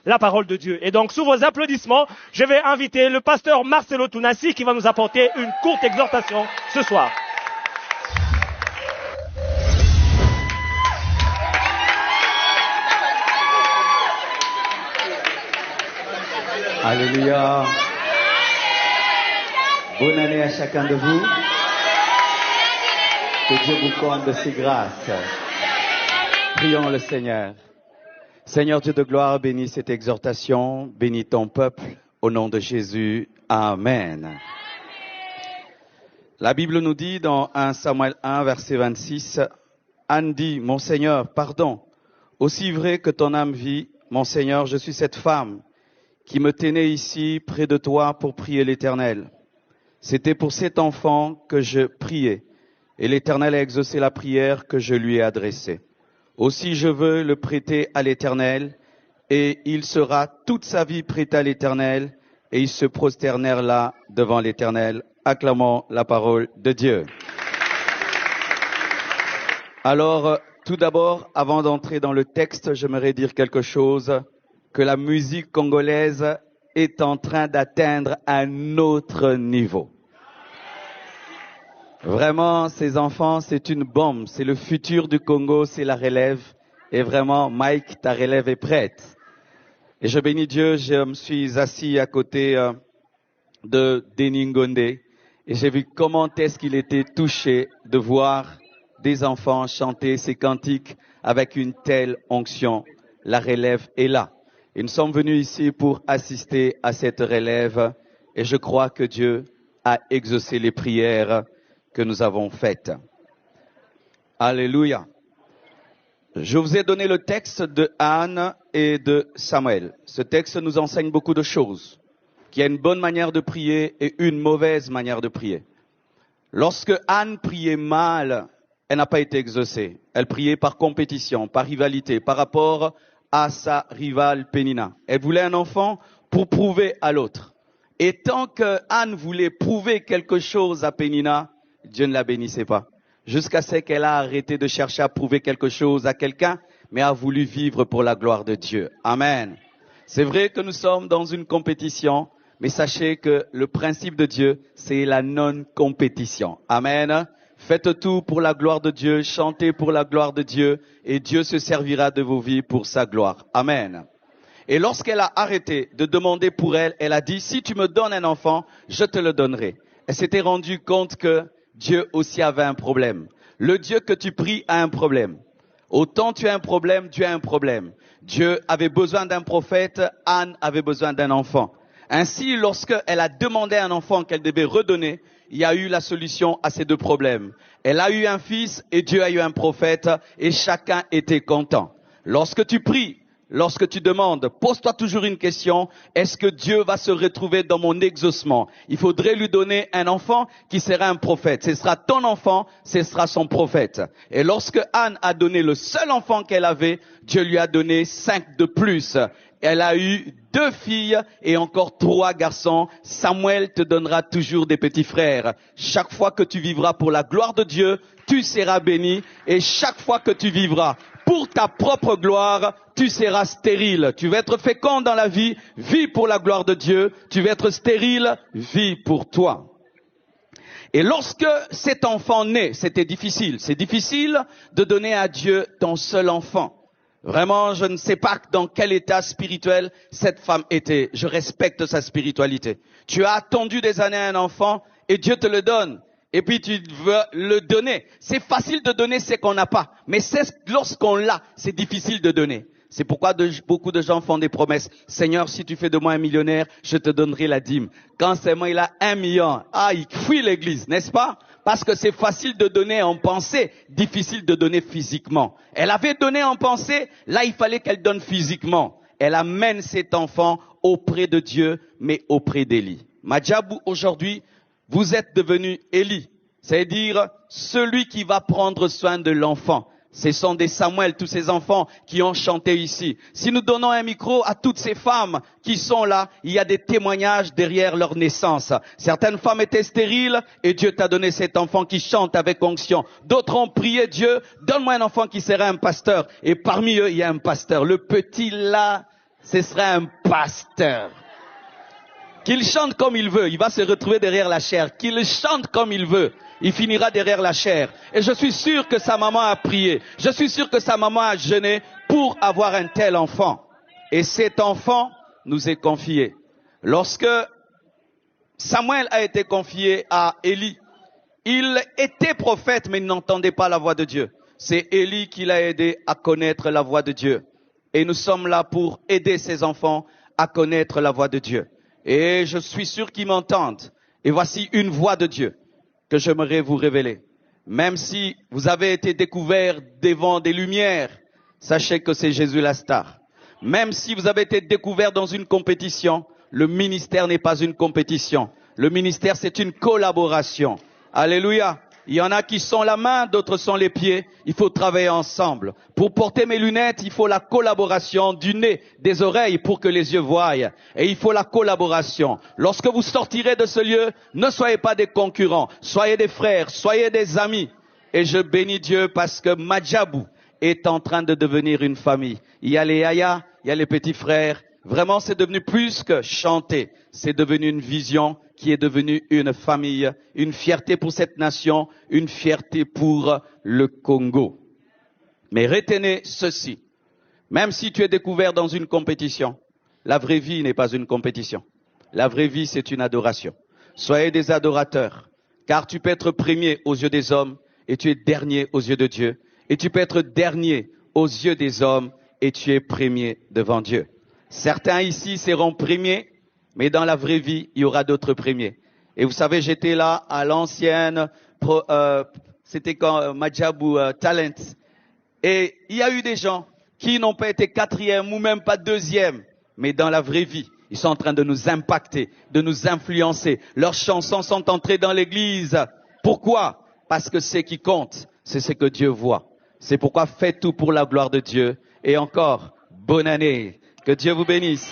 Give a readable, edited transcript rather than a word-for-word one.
la parole de Dieu. Et donc, sous vos applaudissements, je vais inviter le pasteur Marcelo Tunassi qui va nous apporter une courte exhortation ce soir. Alléluia. Bonne année à chacun de vous. Que Dieu vous comble de ses grâces. Prions le Seigneur. Seigneur Dieu de gloire, bénis cette exhortation, bénis ton peuple, au nom de Jésus. Amen. La Bible nous dit dans 1 Samuel 1, verset 26, Anne dit, mon Seigneur, pardon, aussi vrai que ton âme vit, mon Seigneur, je suis cette femme qui me tenait ici près de toi pour prier l'Éternel. C'était pour cet enfant que je priais, et l'Éternel a exaucé la prière que je lui ai adressée. Aussi je veux le prêter à l'Éternel, et il sera toute sa vie prêté à l'Éternel, et ils se prosternèrent là devant l'Éternel. Acclamons la parole de Dieu. Alors, tout d'abord, avant d'entrer dans le texte, j'aimerais dire quelque chose, que la musique congolaise est en train d'atteindre un autre niveau. Vraiment, ces enfants, c'est une bombe. C'est le futur du Congo, c'est la relève. Et vraiment, Mike, ta relève est prête. Et je bénis Dieu, je me suis assis à côté de Denis Ngonde. Et j'ai vu comment est-ce qu'il était touché de voir des enfants chanter ces cantiques avec une telle onction. La relève est là. Et nous sommes venus ici pour assister à cette relève. Et je crois que Dieu a exaucé les prières que nous avons faites. Alléluia. Je vous ai donné le texte de Anne et de Samuel. Ce texte nous enseigne beaucoup de choses. Qu'il y a une bonne manière de prier et une mauvaise manière de prier. Lorsque Anne priait mal, elle n'a pas été exaucée. Elle priait par compétition, par rivalité, par rapport à sa rivale Pénina. Elle voulait un enfant pour prouver à l'autre. Et tant que Anne voulait prouver quelque chose à Pénina, Dieu ne la bénissait pas. Jusqu'à ce qu'elle a arrêté de chercher à prouver quelque chose à quelqu'un, mais a voulu vivre pour la gloire de Dieu. Amen. C'est vrai que nous sommes dans une compétition, mais sachez que le principe de Dieu, c'est la non-compétition. Amen. Faites tout pour la gloire de Dieu, chantez pour la gloire de Dieu, et Dieu se servira de vos vies pour sa gloire. Amen. Et lorsqu'elle a arrêté de demander pour elle, elle a dit, si tu me donnes un enfant, je te le donnerai. Elle s'était rendue compte que Dieu aussi avait un problème. Le Dieu que tu pries a un problème. Autant tu as un problème, Dieu a un problème. Dieu avait besoin d'un prophète, Anne avait besoin d'un enfant. Ainsi, lorsqu'elle a demandé un enfant qu'elle devait redonner, il y a eu la solution à ces deux problèmes. Elle a eu un fils et Dieu a eu un prophète et chacun était content. Lorsque tu pries, lorsque tu demandes, pose-toi toujours une question, est-ce que Dieu va se retrouver dans mon exaucement? Il faudrait lui donner un enfant qui sera un prophète. Ce sera ton enfant, ce sera son prophète. Et lorsque Anne a donné le seul enfant qu'elle avait, Dieu lui a donné 5 de plus. Elle a eu 2 filles et encore 3 garçons. Samuel te donnera toujours des petits frères. Chaque fois que tu vivras pour la gloire de Dieu, tu seras béni. Et chaque fois que tu vivras pour ta propre gloire, tu seras stérile. Tu vas être fécond dans la vie, vis pour la gloire de Dieu. Tu vas être stérile, vis pour toi. Et lorsque cet enfant naît, c'était difficile. C'est difficile de donner à Dieu ton seul enfant. Vraiment, je ne sais pas dans quel état spirituel cette femme était. Je respecte sa spiritualité. Tu as attendu des années à un enfant et Dieu te le donne. Et puis tu veux le donner. C'est facile de donner ce qu'on n'a pas. Mais c'est lorsqu'on l'a, c'est difficile de donner. C'est pourquoi beaucoup de gens font des promesses. Seigneur, si tu fais de moi un millionnaire, je te donnerai la dîme. Quand seulement il a 1 million, il fuit l'église, n'est-ce pas? Parce que c'est facile de donner en pensée, difficile de donner physiquement. Elle avait donné en pensée, là il fallait qu'elle donne physiquement. Elle amène cet enfant auprès de Dieu, mais auprès d'Élie. Madjabou, aujourd'hui, vous êtes devenu Élie. C'est-à-dire celui qui va prendre soin de l'enfant. Ce sont des Samuel, tous ces enfants qui ont chanté ici. Si nous donnons un micro à toutes ces femmes qui sont là, il y a des témoignages derrière leur naissance. Certaines femmes étaient stériles et Dieu t'a donné cet enfant qui chante avec onction. D'autres ont prié Dieu, donne-moi un enfant qui sera un pasteur. Et parmi eux, il y a un pasteur. Le petit là, ce sera un pasteur. Qu'il chante comme il veut, il va se retrouver derrière la chair. Qu'il chante comme il veut, il finira derrière la chair. Et je suis sûr que sa maman a prié. Je suis sûr que sa maman a jeûné pour avoir un tel enfant. Et cet enfant nous est confié. Lorsque Samuel a été confié à Élie, il était prophète mais il n'entendait pas la voix de Dieu. C'est Élie qui l'a aidé à connaître la voix de Dieu. Et nous sommes là pour aider ces enfants à connaître la voix de Dieu. Et je suis sûr qu'ils m'entendent. Et voici une voix de Dieu que j'aimerais vous révéler. Même si vous avez été découvert devant des lumières, sachez que c'est Jésus la star. Même si vous avez été découvert dans une compétition, le ministère n'est pas une compétition. Le ministère, c'est une collaboration. Alléluia. Il y en a qui sont la main, d'autres sont les pieds. Il faut travailler ensemble. Pour porter mes lunettes, il faut la collaboration du nez, des oreilles pour que les yeux voient. Et il faut la collaboration. Lorsque vous sortirez de ce lieu, ne soyez pas des concurrents. Soyez des frères, soyez des amis. Et je bénis Dieu parce que Madjabou est en train de devenir une famille. Il y a les Yaya, il y a les petits frères. Vraiment, c'est devenu plus que chanter. C'est devenu une vision qui est devenue une famille, une fierté pour cette nation, une fierté pour le Congo. Mais retenez ceci. Même si tu es découvert dans une compétition, la vraie vie n'est pas une compétition. La vraie vie, c'est une adoration. Soyez des adorateurs, car tu peux être premier aux yeux des hommes et tu es dernier aux yeux de Dieu. Et tu peux être dernier aux yeux des hommes et tu es premier devant Dieu. Certains ici seront premiers, mais dans la vraie vie, il y aura d'autres premiers. Et vous savez, j'étais là à l'ancienne, c'était quand Madjabou Talent. Et il y a eu des gens qui n'ont pas été quatrième ou même pas deuxième, mais dans la vraie vie, ils sont en train de nous impacter, de nous influencer. Leurs chansons sont entrées dans l'église. Pourquoi? Parce que ce qui compte, c'est ce que Dieu voit. C'est pourquoi faites tout pour la gloire de Dieu. Et encore, bonne année. Que Dieu vous bénisse.